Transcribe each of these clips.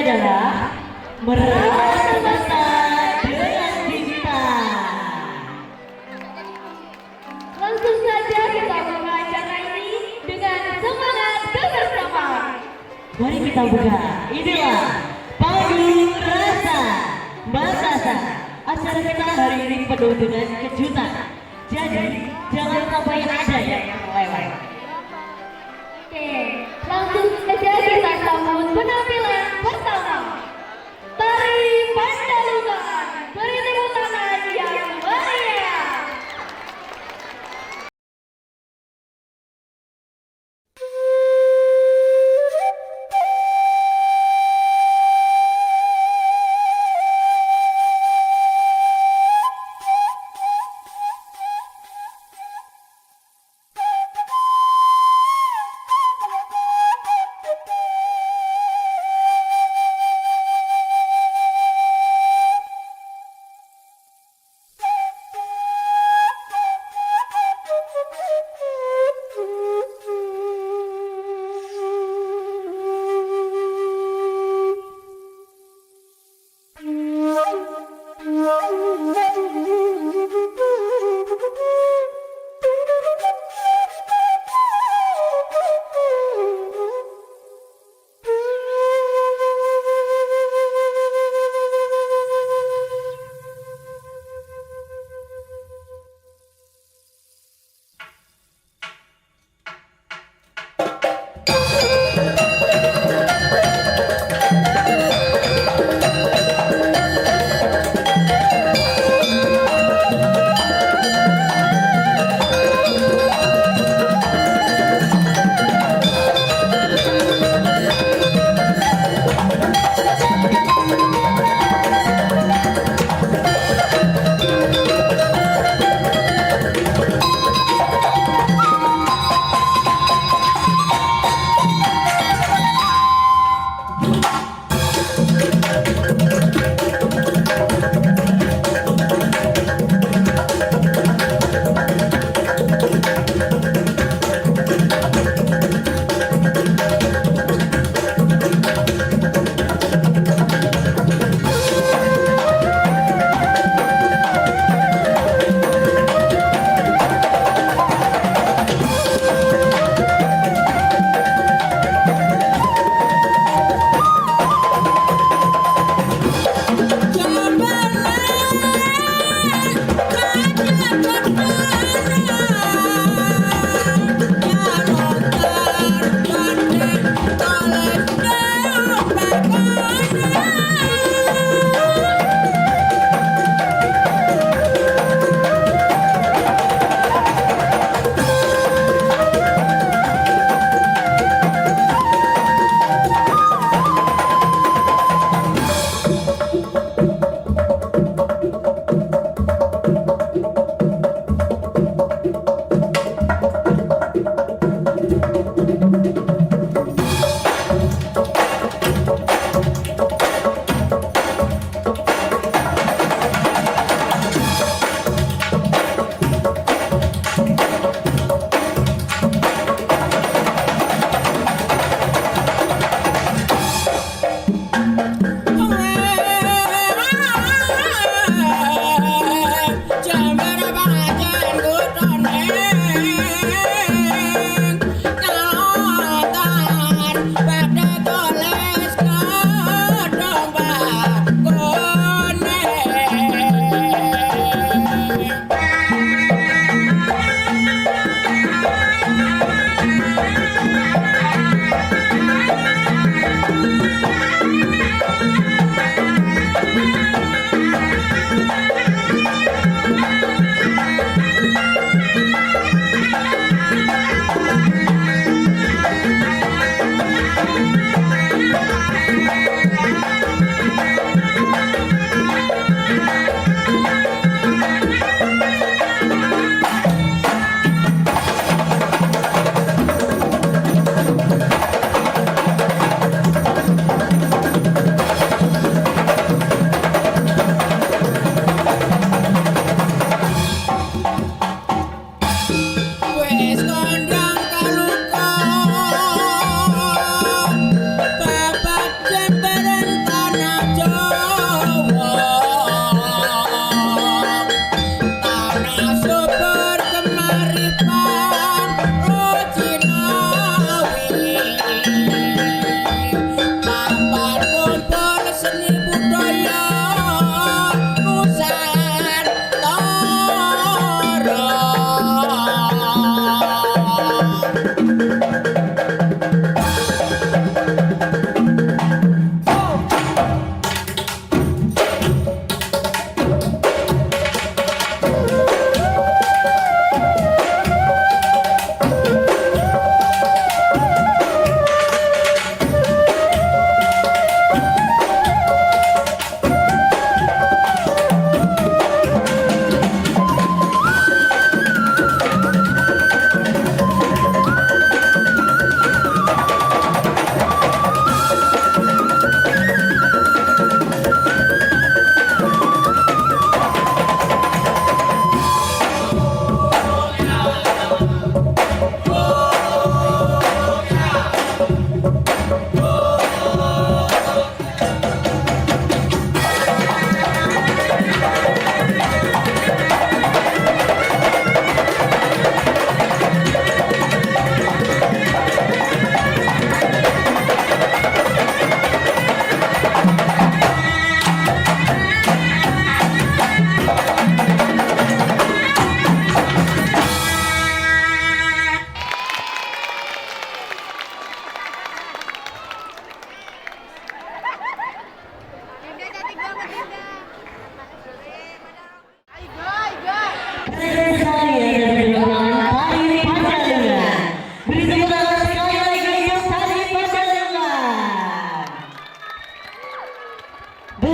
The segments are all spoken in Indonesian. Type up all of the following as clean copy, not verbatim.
adalah Merawat Semesta dengan Cinta. Langsung saja kita buka acara ini dengan semangat kebersamaan. Mari kita buka. Inilah Panggung Rasa Makassar. Acara kita hari ini penuh dengan kejutan. Jadi jangan sampai ada yang lewat. Oke, langsung saja kita sambut penampilan pertama. Tari Pandalukan. Beri tepuk tangan yang meriah.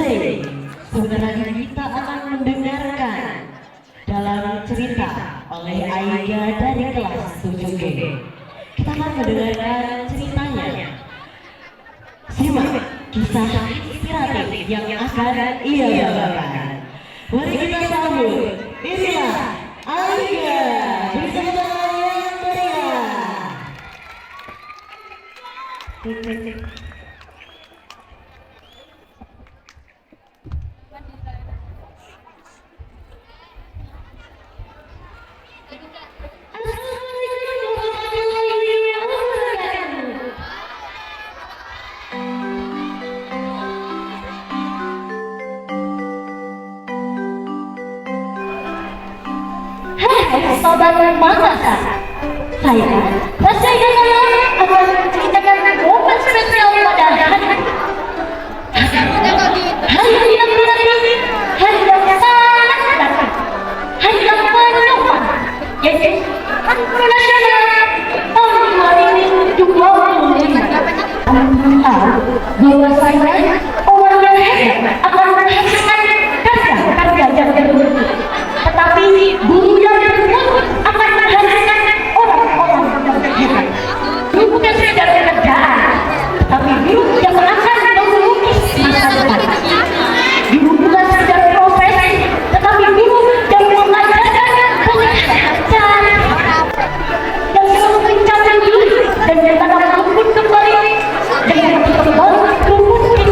sebentar lagi kita akan mendengarkan dalam cerita oleh Aiga dari kelas 7G. Kita akan mendengarkan ceritanya. Simak kisah inspiratif yang akan ia bawakan. Mari kita sambut, inilah Aiga bersama yang meriah. Sobat Makassar, saya Rasya Gana akan menceritakan momen spesial pada hari ini. Hari yang berarti, hari yang sangat berarti, hari yang penuh, yaitu Hari Nasional tahun 2025. Bahwasanya orang yang hebat akan menghasilkan karya-karya yang bermutu, tetapi guru yang bermutu akan menghasilkan orang-orang yang hebat. Guru bukan sekedar pekerjaan, tapi guru yang akan melukis masa depan. Guru bukan sekedar profesi, tetapi guru yang mengajarkan pengajaran yang selalu mencapai diri dan menanam rumput kembali dengan membangun rumput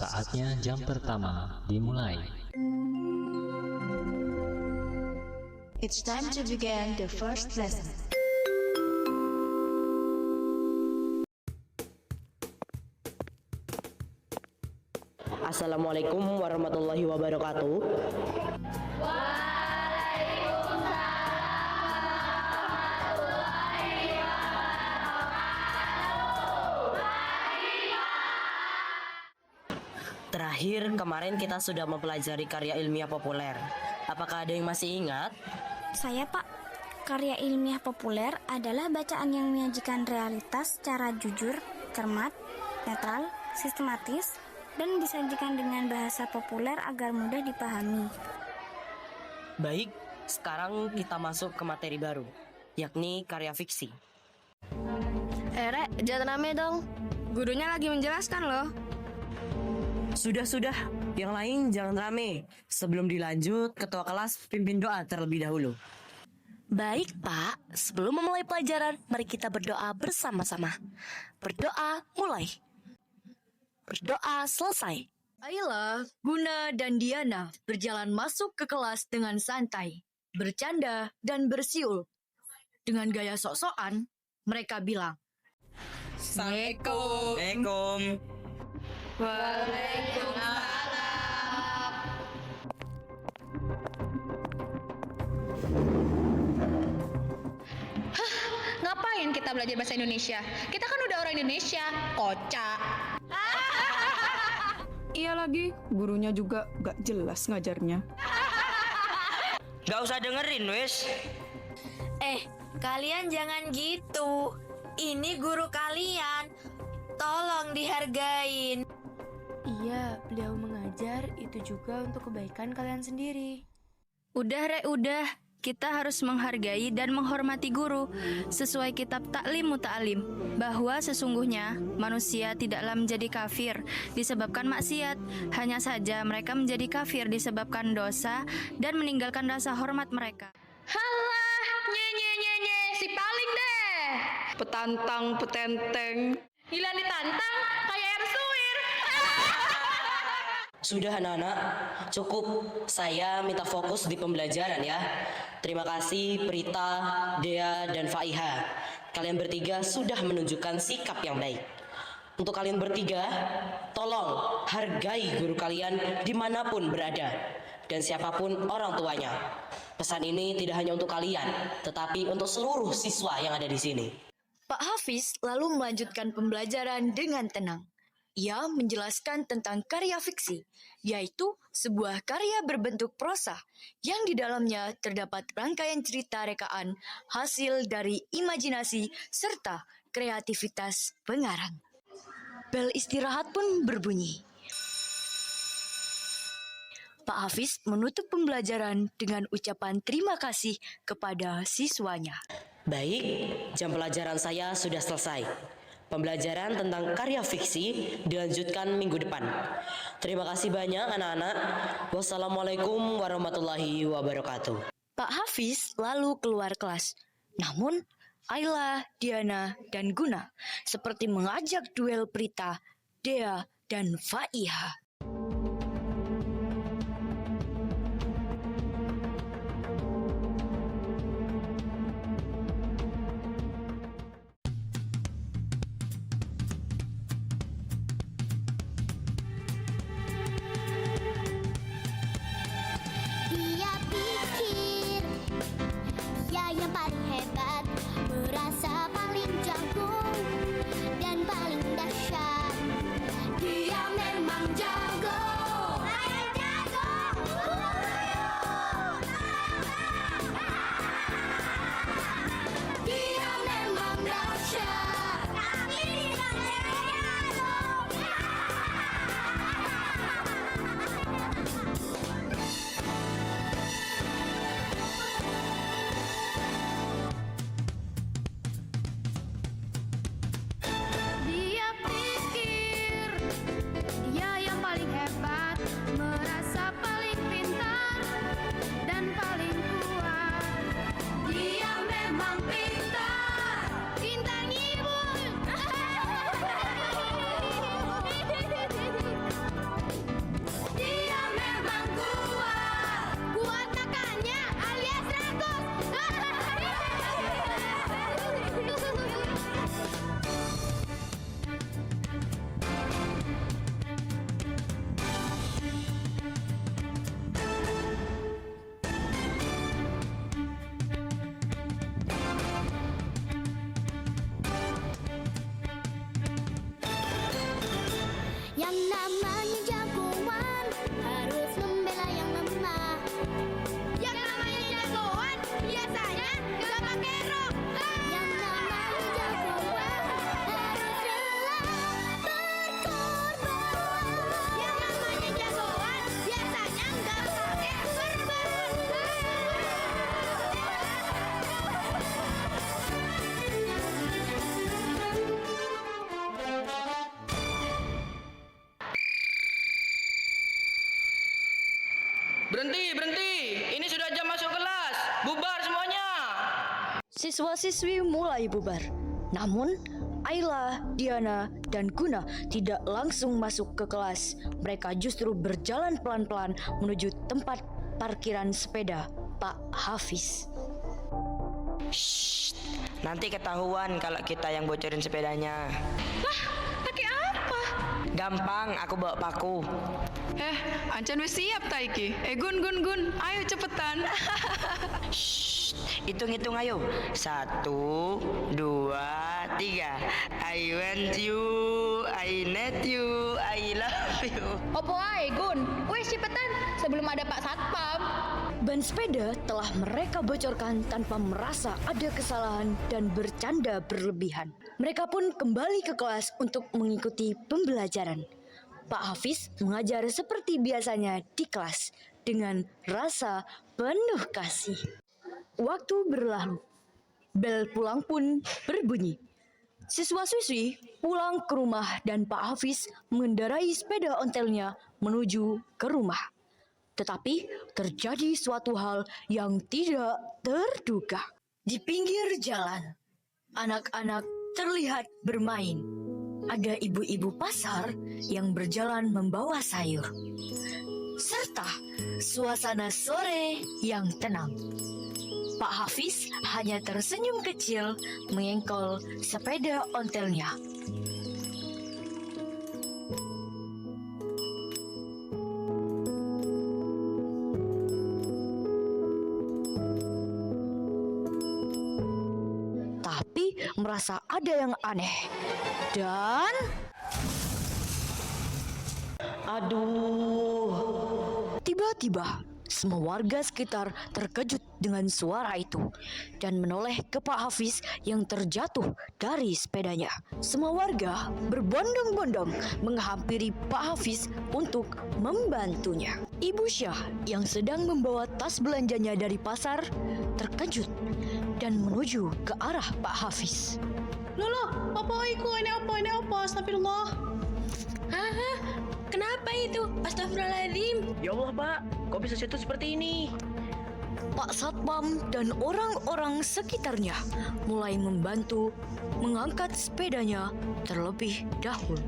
Saatnya jam pertama dimulai. It's time to begin the first lesson. Assalamualaikum warahmatullahi wabarakatuh. Terakhir kemarin kita sudah mempelajari karya ilmiah populer. Apakah ada yang masih ingat? Saya, Pak. Karya ilmiah populer adalah bacaan yang menyajikan realitas secara jujur, cermat, netral, sistematis, dan disajikan dengan bahasa populer agar mudah dipahami. Baik, sekarang kita masuk ke materi baru, yakni karya fiksi. Rek, jangan rame dong. Gurunya lagi menjelaskan loh. Sudah, yang lain jangan rame. Sebelum dilanjut, ketua kelas pimpin doa terlebih dahulu. Baik, Pak. Sebelum memulai pelajaran, mari kita berdoa bersama-sama. Berdoa mulai. Berdoa selesai. Ayolah, Guna dan Diana berjalan masuk ke kelas dengan santai, bercanda, dan bersiul. Dengan gaya sok-sokan, mereka bilang, Assalamualaikum. Ngapain kita belajar bahasa Indonesia? Kita kan udah orang Indonesia. Kocak. Iya lagi, gurunya juga gak jelas ngajarnya. Gak usah dengerin, wes. Kalian jangan gitu. Ini guru kalian. Tolong dihargain. Iya, beliau mengajar itu juga untuk kebaikan kalian sendiri. Udah, Rek, udah. Kita harus menghargai dan menghormati guru sesuai kitab Ta'lim Muta'alim, bahwa sesungguhnya manusia tidaklah menjadi kafir disebabkan maksiat, hanya saja mereka menjadi kafir disebabkan dosa dan meninggalkan rasa hormat mereka. Halah, nye, si paling deh. Petantang, petenteng. Gila ditantang kayak air suwir. Sudah anak-anak, cukup. Saya minta fokus di pembelajaran ya. Terima kasih Prita, Dea, dan Faiha. Kalian bertiga sudah menunjukkan sikap yang baik. Untuk kalian bertiga, tolong hargai guru kalian dimanapun berada dan siapapun orang tuanya. Pesan ini tidak hanya untuk kalian, tetapi untuk seluruh siswa yang ada di sini. Pak Hafiz lalu melanjutkan pembelajaran dengan tenang. Ia menjelaskan tentang karya fiksi, yaitu sebuah karya berbentuk prosa yang di dalamnya terdapat rangkaian cerita rekaan hasil dari imajinasi serta kreativitas pengarang. Bel istirahat pun berbunyi. Pak Hafiz menutup pembelajaran dengan ucapan terima kasih kepada siswanya. Baik, jam pelajaran saya sudah selesai. Pembelajaran tentang karya fiksi dilanjutkan minggu depan. Terima kasih banyak anak-anak. Wassalamualaikum warahmatullahi wabarakatuh. Pak Hafiz lalu keluar kelas. Namun, Ayla, Diana, dan Guna seperti mengajak duel Prita, Dea, dan Faiha. Dia pikir dia yang paling hebat, merasa paling jago dan paling dahsyat. Dia memang jago. Yang namanya jagoan harus membela yang lemah. Yang namanya jagoan biasanya gak pakai rok. Yang namanya jagoan harus rela berkorban. Yang namanya jagoan biasanya gak pakai perban. Berhenti, berhenti. Ini sudah jam masuk kelas. Bubar semuanya. Siswa-siswi mulai bubar. Namun, Ayla, Diana, dan Guna tidak langsung masuk ke kelas. Mereka justru berjalan pelan-pelan menuju tempat parkiran sepeda Pak Hafiz. Shh, nanti ketahuan kalau kita yang bocorin sepedanya. Lah, pakai apa? Gampang, aku bawa paku. Ancan wis siap ta iki. Gun, ayo cepetan. Shh, hitung-hitung ayo. 1, 2, 3. I want you, I need you, I love you. Opo ae, Gun? Wes cepetan sebelum ada Pak Satpam. Ban sepeda telah mereka bocorkan tanpa merasa ada kesalahan dan bercanda berlebihan. Mereka pun kembali ke kelas untuk mengikuti pembelajaran. Pak Hafiz mengajar seperti biasanya di kelas dengan rasa penuh kasih. Waktu berlalu, bel pulang pun berbunyi. Siswa-siswi pulang ke rumah dan Pak Hafiz mengendarai sepeda ontelnya menuju ke rumah. Tetapi terjadi suatu hal yang tidak terduga. Di pinggir jalan, anak-anak terlihat bermain. Ada ibu-ibu pasar yang berjalan membawa sayur, serta suasana sore yang tenang. Pak Hafiz hanya tersenyum kecil mengengkol sepeda ontelnya. Tapi merasa ada yang aneh. Dan tiba-tiba semua warga sekitar terkejut dengan suara itu dan menoleh ke Pak Hafiz yang terjatuh dari sepedanya. Semua warga berbondong-bondong menghampiri Pak Hafiz untuk membantunya. Ibu Syah yang sedang membawa tas belanjanya dari pasar terkejut dan menuju ke arah Pak Hafiz. Loh, apa iku? Ini apa? Astagfirullah. Hah? Kenapa itu? Astagfirullahaladzim. Ya Allah, Pak, kok bisa jatuh seperti ini? Pak Satpam dan orang-orang sekitarnya mulai membantu mengangkat sepedanya terlebih dahulu.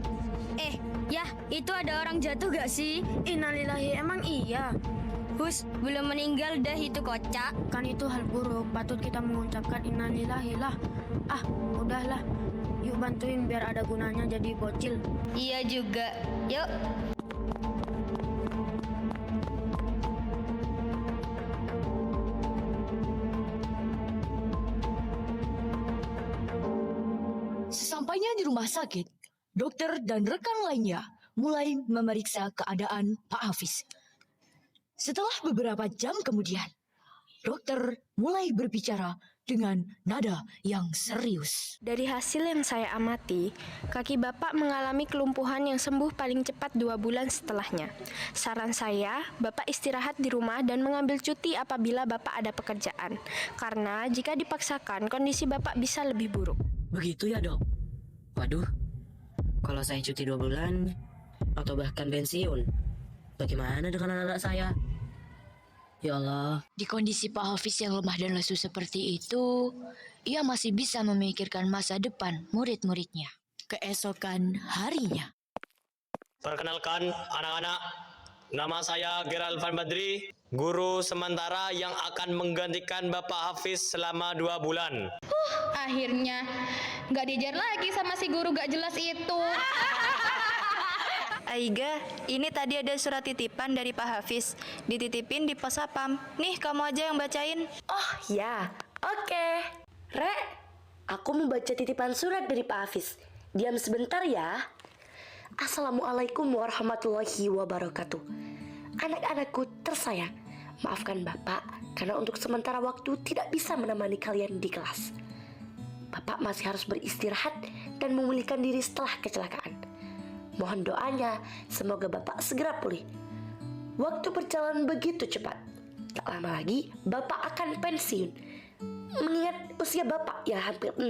Ya, itu ada orang jatuh gak sih? Innalillahi, emang iya? Hus, belum meninggal dah itu kocak. Kan itu hal buruk, patut kita mengucapkan innalillahi lah. Udahlah. Yuk bantuin biar ada gunanya jadi bocil. Iya juga. Yuk. Sesampainya di rumah sakit, dokter dan rekan lainnya mulai memeriksa keadaan Pak Hafiz. Setelah beberapa jam kemudian, dokter mulai berbicara dengan nada yang serius. Dari hasil yang saya amati, kaki Bapak mengalami kelumpuhan yang sembuh paling cepat 2 bulan setelahnya. Saran saya, Bapak istirahat di rumah dan mengambil cuti apabila Bapak ada pekerjaan. Karena jika dipaksakan, kondisi Bapak bisa lebih buruk. Begitu ya, Dok? Waduh, kalau saya cuti 2 bulan atau bahkan pensiun, bagaimana dengan anak saya? Ya Allah. Di kondisi Pak Hafiz yang lemah dan lesu seperti itu, ia masih bisa memikirkan masa depan murid-muridnya. Keesokan harinya. Perkenalkan anak-anak, nama saya Gerald Van Badri, guru sementara yang akan menggantikan Bapak Hafiz selama 2 bulan. Akhirnya nggak diajar lagi sama si guru gak jelas itu. Aiga, ini tadi ada surat titipan dari Pak Hafiz. Dititipin di pos Satpam. Nih, kamu aja yang bacain. Oh ya, oke. Rek, aku mau baca titipan surat dari Pak Hafiz. Diam sebentar ya. Assalamualaikum warahmatullahi wabarakatuh. Anak-anakku tersayang, maafkan Bapak karena untuk sementara waktu tidak bisa menemani kalian di kelas. Bapak masih harus beristirahat dan memulihkan diri setelah kecelakaan. Mohon doanya, semoga Bapak segera pulih. Waktu berjalan begitu cepat. Tak lama lagi, Bapak akan pensiun. Mengingat usia Bapak yang hampir 60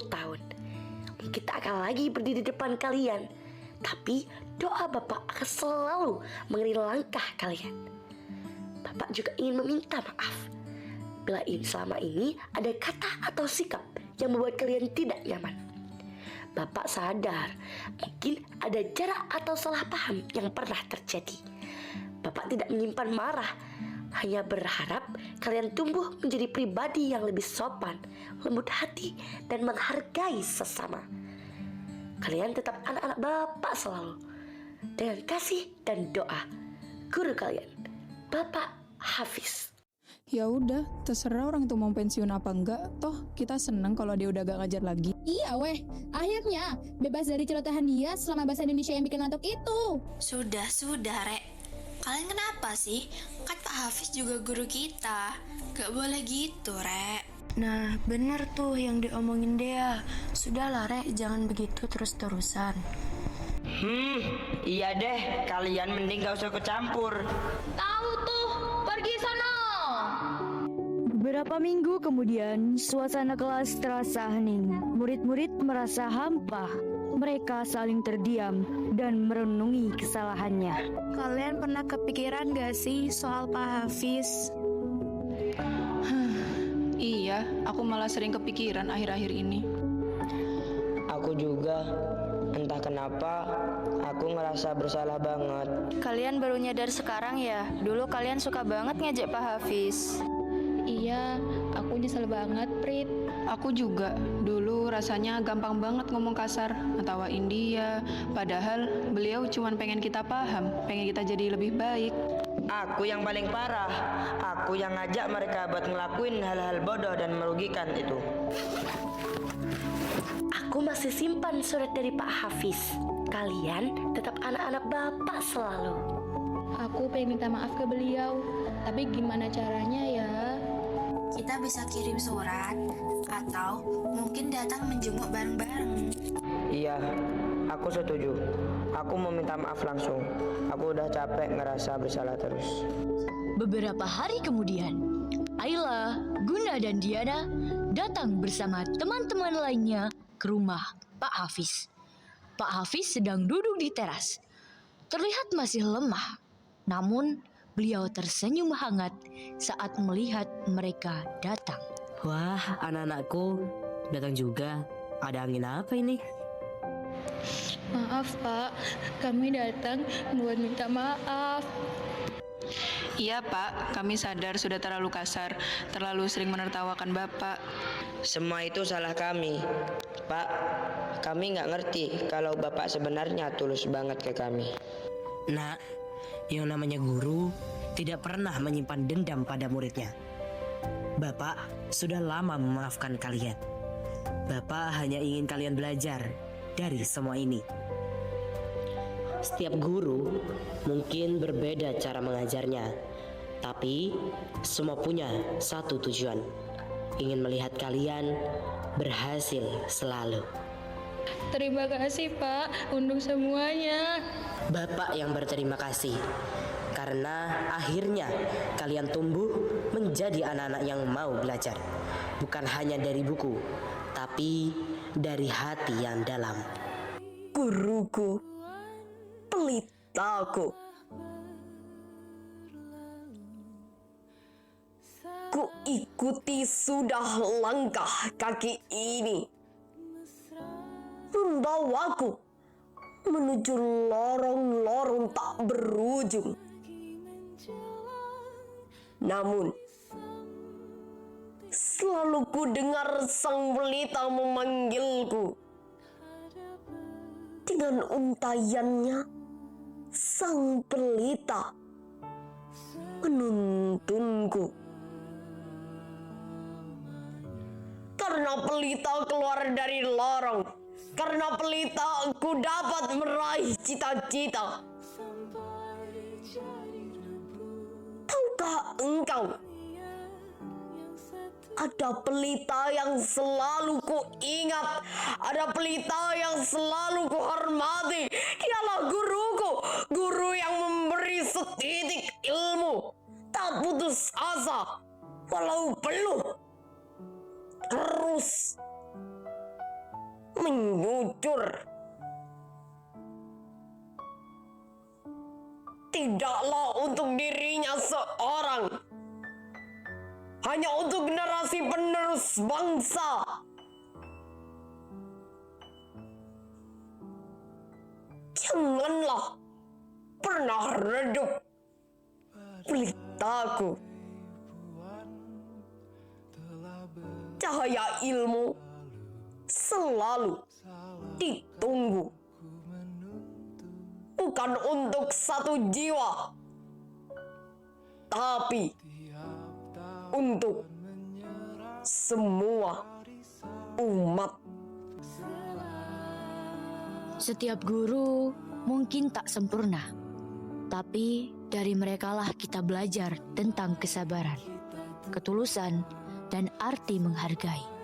tahun. Mungkin tak akan lagi berdiri di depan kalian. Tapi doa Bapak akan selalu mengiringi langkah kalian. Bapak juga ingin meminta maaf bila selama ini ada kata atau sikap yang membuat kalian tidak nyaman. Bapak sadar mungkin ada jarak atau salah paham yang pernah terjadi. Bapak tidak menyimpan marah, hanya berharap kalian tumbuh menjadi pribadi yang lebih sopan, lembut hati, dan menghargai sesama. Kalian tetap anak-anak Bapak selalu. Dengan kasih dan doa, guru kalian, Bapak Hafiz. Ya udah, terserah orang tuh mau pensiun apa enggak. Toh kita seneng kalau dia udah gak ngajar lagi. Iya weh, akhirnya bebas dari celotehan dia selama bahasa Indonesia yang bikin ngantuk itu. Sudah, Rek. Kalian kenapa sih? Kan Pak Hafiz juga guru kita. Gak boleh gitu, Rek. Nah, bener tuh yang diomongin Dea. Sudahlah, Rek, jangan begitu terus-terusan. Iya deh, kalian mending gak usah kecampur. Tahu tuh, pergi sana. Beberapa minggu kemudian, suasana kelas terasa hening. Murid-murid merasa hampa. Mereka saling terdiam dan merenungi kesalahannya. Kalian pernah kepikiran gak sih soal Pak Hafiz? Iya, aku malah sering kepikiran akhir-akhir ini. Aku juga, entah kenapa aku ngerasa bersalah banget. Kalian baru nyadar sekarang ya? Dulu kalian suka banget ngejek Pak Hafiz. Iya, aku nyesel banget, Prit. Aku juga, dulu rasanya gampang banget ngomong kasar, ngetawain dia. Padahal beliau cuma pengen kita paham, pengen kita jadi lebih baik. Aku yang paling parah. Aku yang ngajak mereka buat ngelakuin hal-hal bodoh dan merugikan itu. Aku masih simpan surat dari Pak Hafiz. Kalian tetap anak-anak Bapak selalu. Aku pengen minta maaf ke beliau, tapi gimana caranya ya? Kita bisa kirim surat atau mungkin datang menjenguk bareng-bareng. Iya, aku setuju. Aku mau minta maaf langsung. Aku udah capek ngerasa bersalah terus. Beberapa hari kemudian, Ayla, Guna, dan Diana datang bersama teman-teman lainnya ke rumah Pak Hafiz. Pak Hafiz sedang duduk di teras. Terlihat masih lemah, namun beliau tersenyum hangat saat melihat mereka datang. Wah, anak-anakku datang juga. Ada angin apa ini? Maaf Pak, kami datang buat minta maaf. Iya Pak, kami sadar sudah terlalu kasar, terlalu sering menertawakan Bapak. Semua itu salah kami. Pak, kami nggak ngerti kalau Bapak sebenarnya tulus banget ke kami. Nak, yang namanya guru tidak pernah menyimpan dendam pada muridnya. Bapak sudah lama memaafkan kalian. Bapak hanya ingin kalian belajar dari semua ini. Setiap guru mungkin berbeda cara mengajarnya, tapi semua punya satu tujuan, ingin melihat kalian berhasil selalu. Terima kasih Pak untuk semuanya. Bapak yang berterima kasih, karena akhirnya kalian tumbuh menjadi anak-anak yang mau belajar, bukan hanya dari buku, tapi dari hati yang dalam. Guruku, pelitaku, ku ikuti sudah langkah kaki ini, membawaku menuju lorong-lorong tak berujung. Namun, selalu ku dengar sang pelita memanggilku. Dengan untayannya, sang pelita menuntunku. Karena pelita keluar dari lorong, Karena pelita ku dapat meraih cita-cita. Tahukah engkau, ada pelita yang selalu ku ingat, ada pelita yang selalu ku hormati. Dialah guruku, guru yang memberi setitik ilmu, tak putus asa walau peluh, terus menyucur. Tidaklah untuk dirinya seorang, hanya untuk generasi penerus bangsa. Janganlah pernah redup pelitaku. Cahaya ilmu selalu ditunggu, bukan untuk satu jiwa, tapi untuk semua umat. Setiap guru mungkin tak sempurna, tapi dari merekalah kita belajar tentang kesabaran, ketulusan, dan arti menghargai.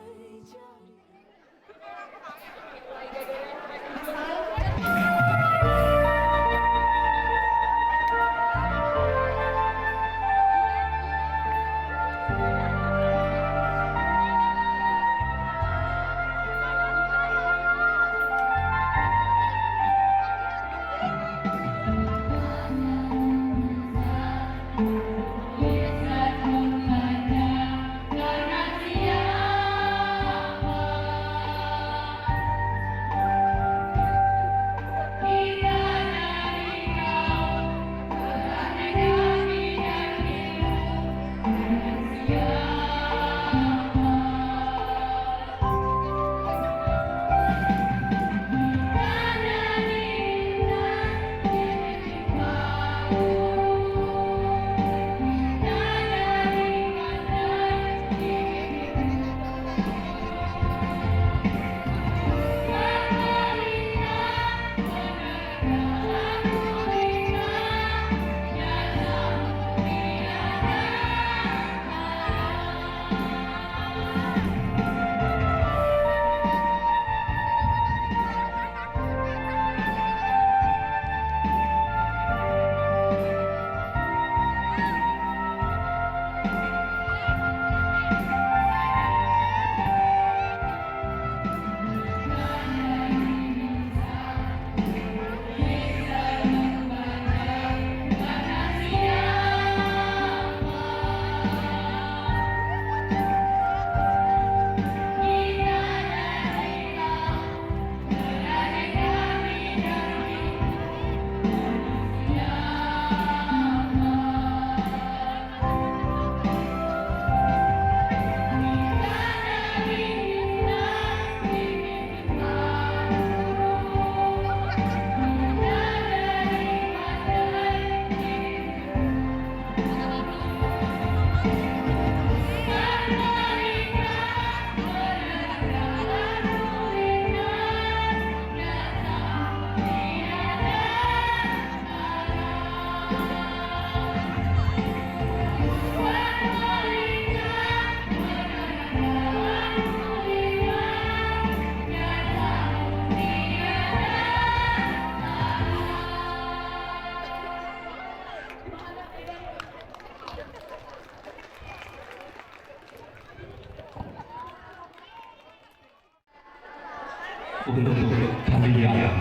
Untuk kalian,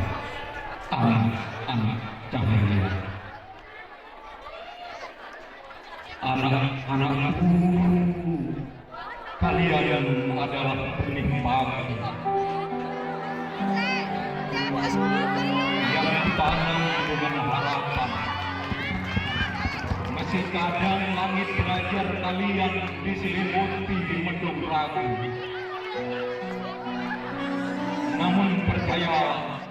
anak-anak cahaya, anak-anakku, kalian adalah benih pagi yang ditanam dengan harapan. Masih kadang langit belajar kalian diselimuti di mendung ragu. Namun percayalah,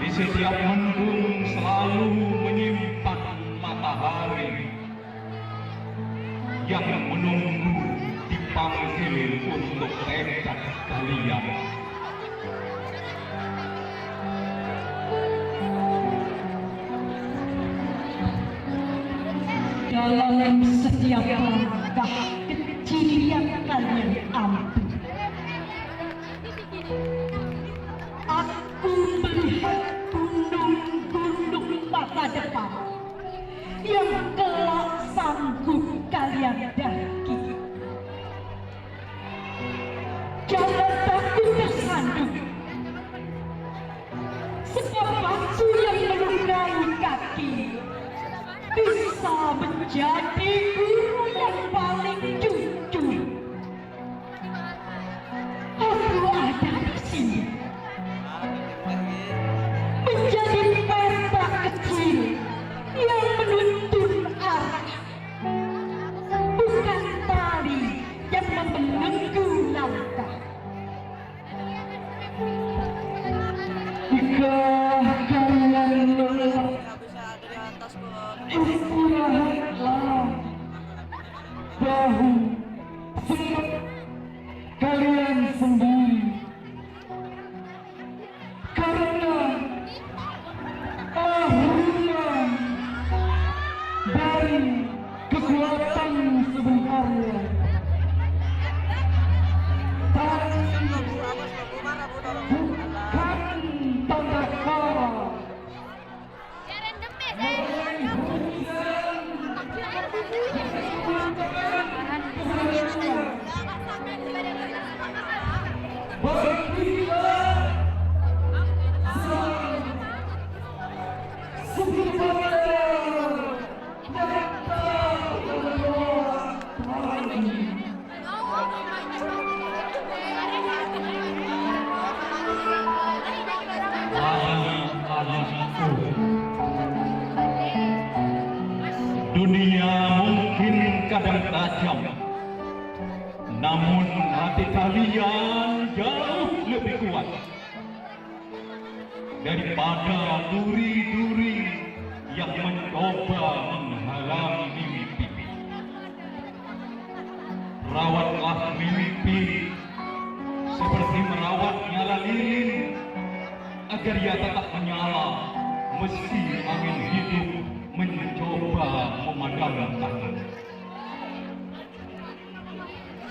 di setiap mendung selalu menyimpan matahari yang menunggu dipanggil untuk tekad kalian. dalam setiap langkah kecil yang kalian ambil. Aku melihat gunung-gunung masa depan yang kelak sanggup kalian daki. Jangan takut tersandung, sebab batu yang melukai kaki bisa menjadi guru yang paling jujur. Aku ada di sini, menjadi peta kecil yang menuntun arah, bukan tali yang membelenggu langkah. Jika kalian lelah, istirahatlah. Bahu semut kalian sendiri, karena ahuman dari kekuatan sebenarnya. Bukan tanda kara. Dunia mungkin kadang tajam, namun hati kalian jauh lebih kuat daripada duri-duri yang mencoba menghalangi mimpi. Rawatlah mimpi seperti merawat nyala lilin agar ia tetap menyala meski angin hidup mencoba memadamkan.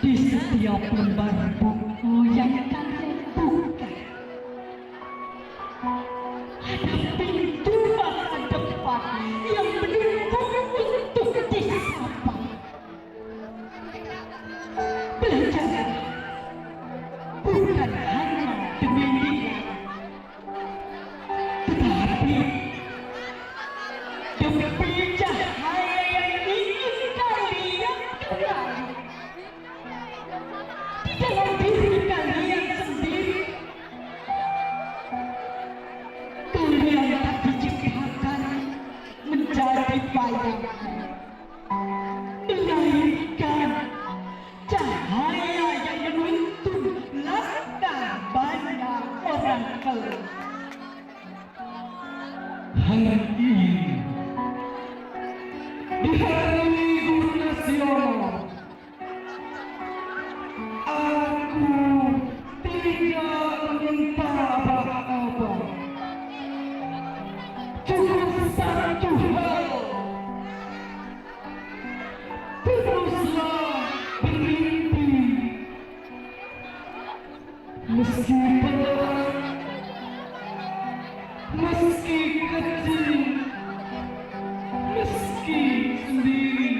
Di setiap lembar buku yang kalian buka, ada pintu masa depan yang menunggu untuk disapa. Belajar bukan hanya demi nilai, tetapi demi cahaya yang ingin kalian kenali di dalam diri kalian sendiri. Kalian tak diciptakan menjadi bayangan, melainkan cahaya yang menuntun langkah banyak orang kelak. Hari ini, di Hari Guru Nasional, aku tidak meminta apa-apa. Cuma satu hal, teruslah bermimpi. Meski berat, meski kecil, meski sendiri,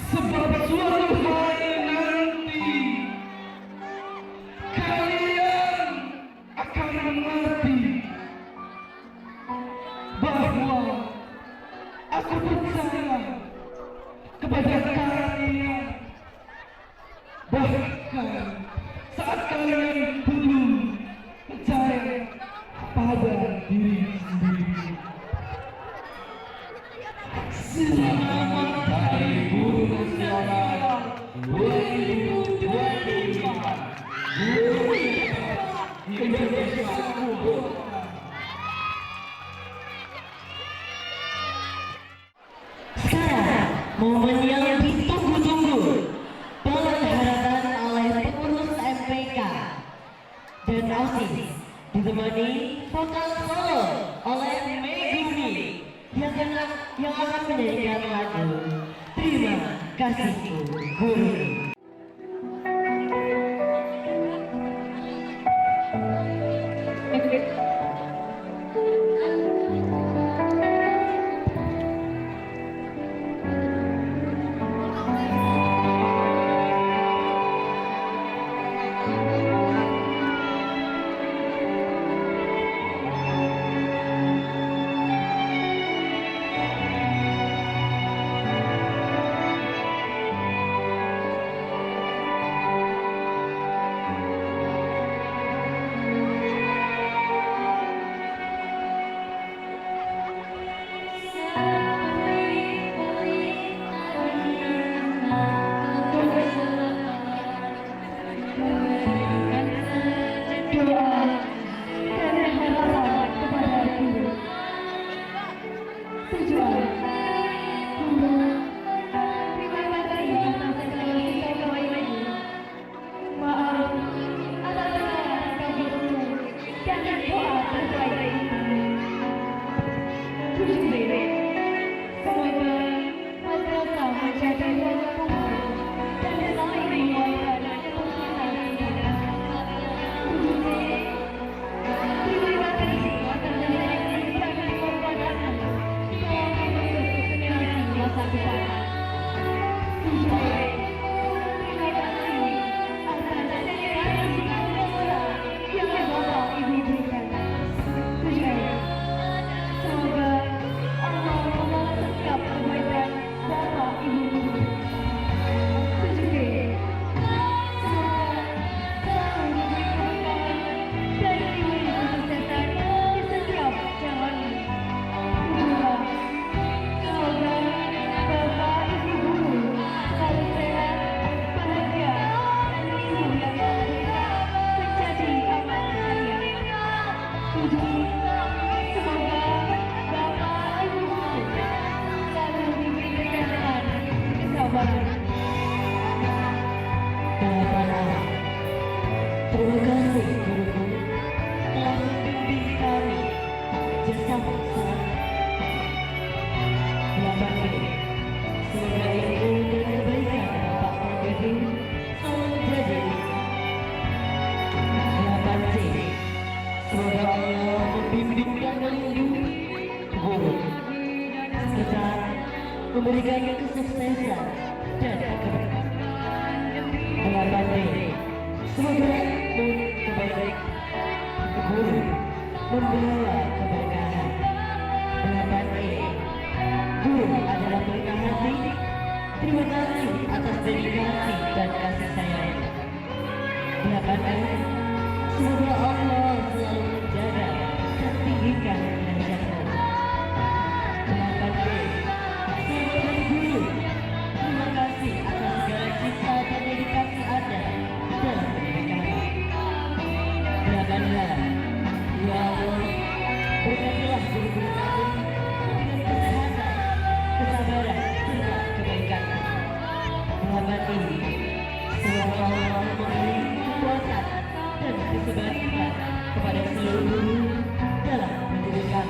sebab suatu hari nanti kalian akan mengerti bahwa aku percaya kepada kalian, bahkan saat kalian belum percaya pada diri sendiri. Selamat Hari Guru Nasional 2025. Guru Indonesia Unggul. Sekarang momen yang ditunggu-tunggu, pengharapan oleh pengurus MPK dan OSIS, ditemani vokal solo oleh Megumi yang akan menyanyikan lagu Terima Kasihku Guru. Terima kasih guruku telah membimbing kami bersama sama. Semoga ilmu dan kebaikan Bapak Guru selalu menjadi. Semoga Allah membimbing dan melindungi guru serta memberikan kesuksesan dan keberkahan. Semoga kebaikan guru membawa keberkahan. Guru adalah berkah hati. Terima kasih atas dedikasi dan kasih sayang. Semoga Allah selalu menjaga dan tinggikan derajatmu. Sahabat guru, terima kasih atas segala cinta dan dedikasi Anda dalam pendidikan. Ya Allah, berkatilah guru-guru kami dengan kesehatan, kesabaran, serta kebaikan. Semoga Allah memberi kekuatan dan kesebaran kepada seluruh guru dalam pendidikan.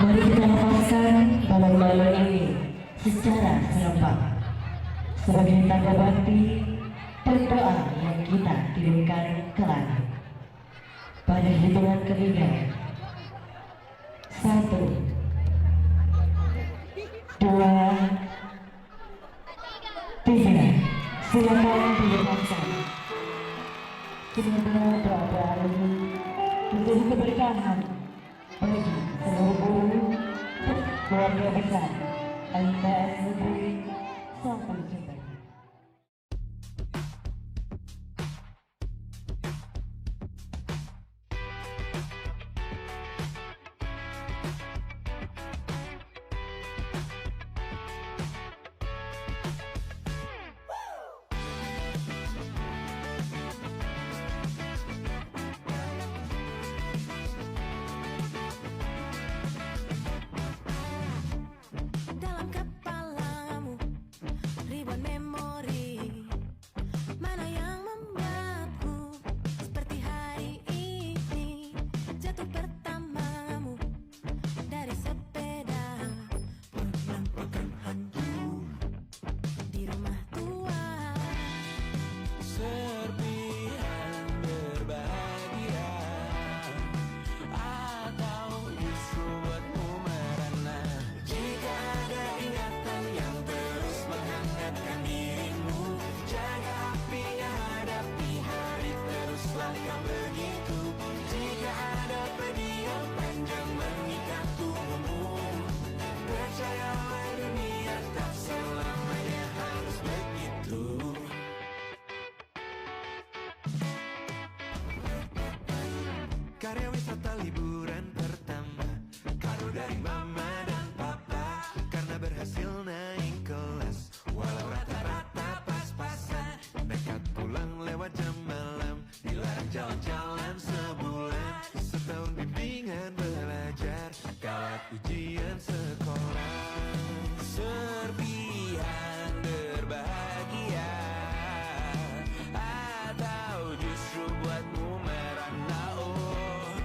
Mari kita lepaskan balon-balon ini secara serempak sebagai tanda bakti berdoa yang kita kirimkan ke langit. Pada hitungan ketiga, 1, 2, 3. Silakan dilepaskan. Semoga doa ini menjadi keberkahan bagi seluruh guru, keluarga besar, MTS Negeri Sampang Jember. Dalam kepalamu ribuan memori, mana yang membuatku seperti hari ini. Jatuh pertamamu dari sepeda, menampakkan hantu di rumah tua. Serpihan berbahagia atau justru buatmu merana. Jika ada ingatan yang terus menghangatkan dirimu, jaga apinya, hadapi hari, teruslah kau begitu. Jika ada pedih yang panjang mengikat tubuhmu, percayalah dunia tak selamanya harus begitu. Karya wisata liburan pertama, kado dari mama dan papa, karena berhasil naik kelas walau rata-rata pas-pasan. Nekat pulang lewat jam malam, dilarang jalan-jalan sebulan. Setahun bimbingan belajar, kawat ujian sekolah. Serpihan berbahagia atau justru buatmu merana. Oh,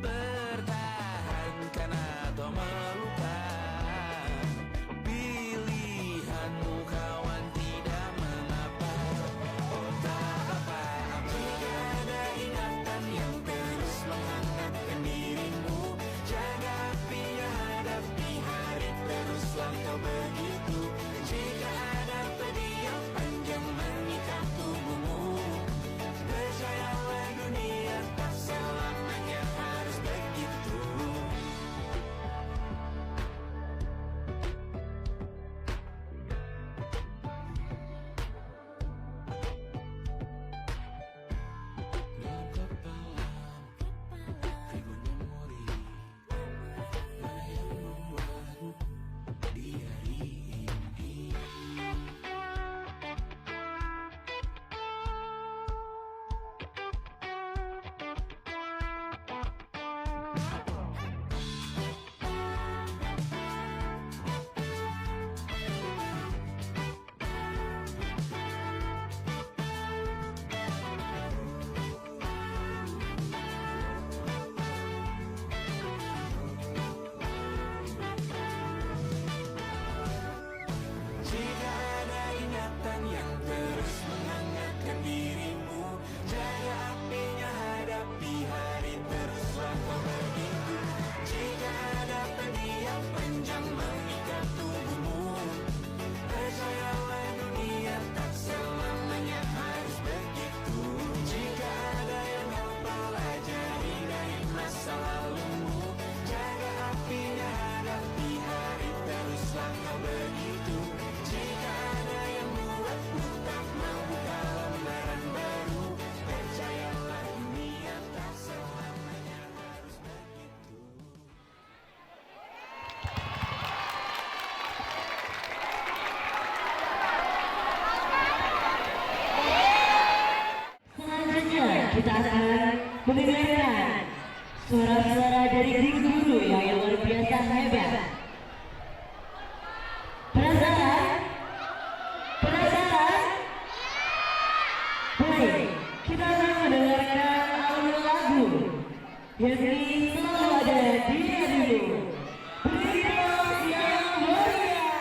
pertahankan atau melupakan, pilihanmu kawan, tidak mengapa. Oh, tak apa jika ada ingatan yang terus menghangatkan dirimu, jaga apinya, hadapi hari, teruslah kau begitu. Jika ada pedih yang panjang mengikat tubuhmu, percayalah dunia tak selamanya harus begitu. Dalam kepala ribuan memori, mana yang membuatmu di hari ini. Jika ada ingatan yang terus menghangatkan dirimu, jaga apinya, hadapi hari, teruslah kau begitu. Jika ada pedih yang panjang mengikat tubuhmu, percayalah dunia tak selamanya harus begitu. Jika ada yang kau pelajari dari masa lalumu, jaga apinya, hadapi hari, teruslah kau begitu. Jika ada yang membuatmu tak mau buka lembaran baru, percayalah dunia tak selamanya harus begitu. Selanjutnya kita akan mendengarkan suara-suara dari guru-guru yang luar biasa hebat. Penasaran? Penasaran? Baik, kita akan mendengarkan alur lagu yang selalu ada di radio. Beri aplaus yang meriah.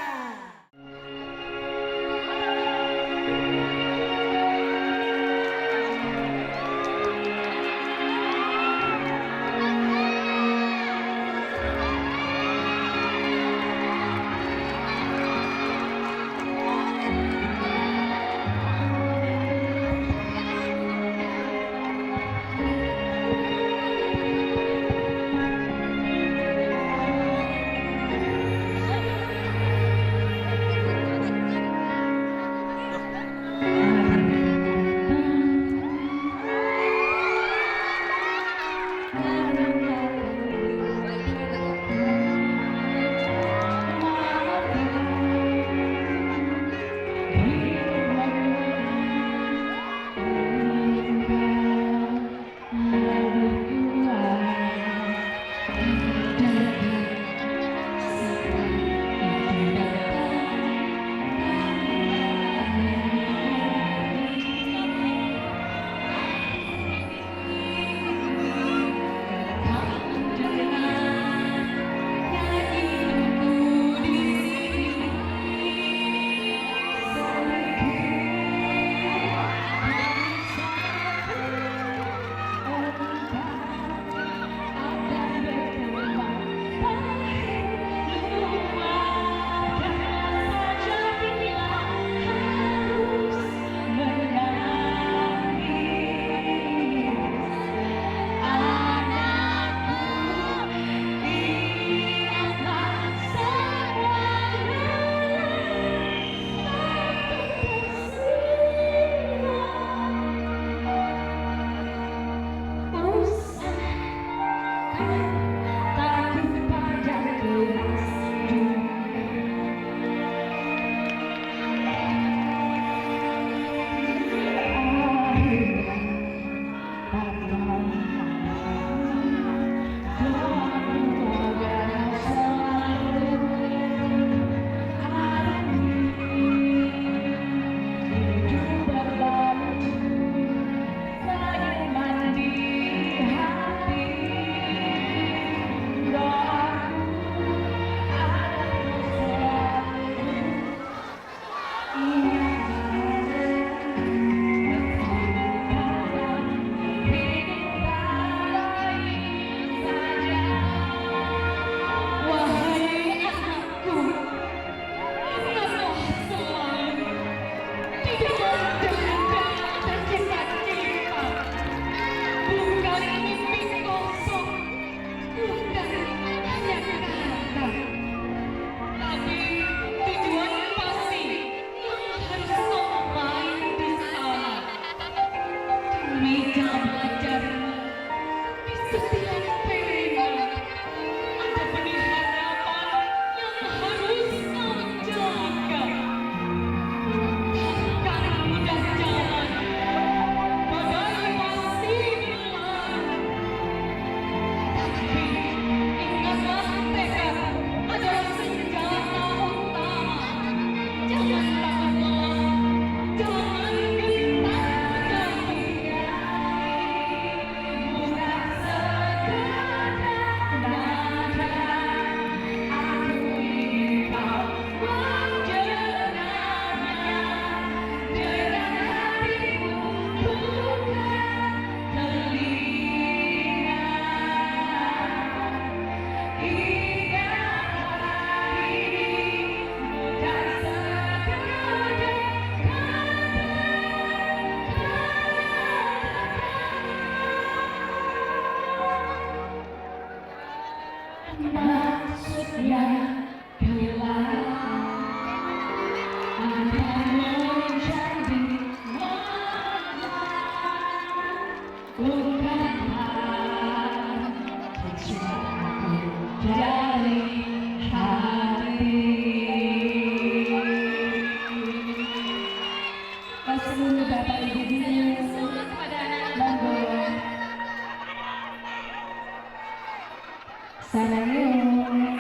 Sarangnya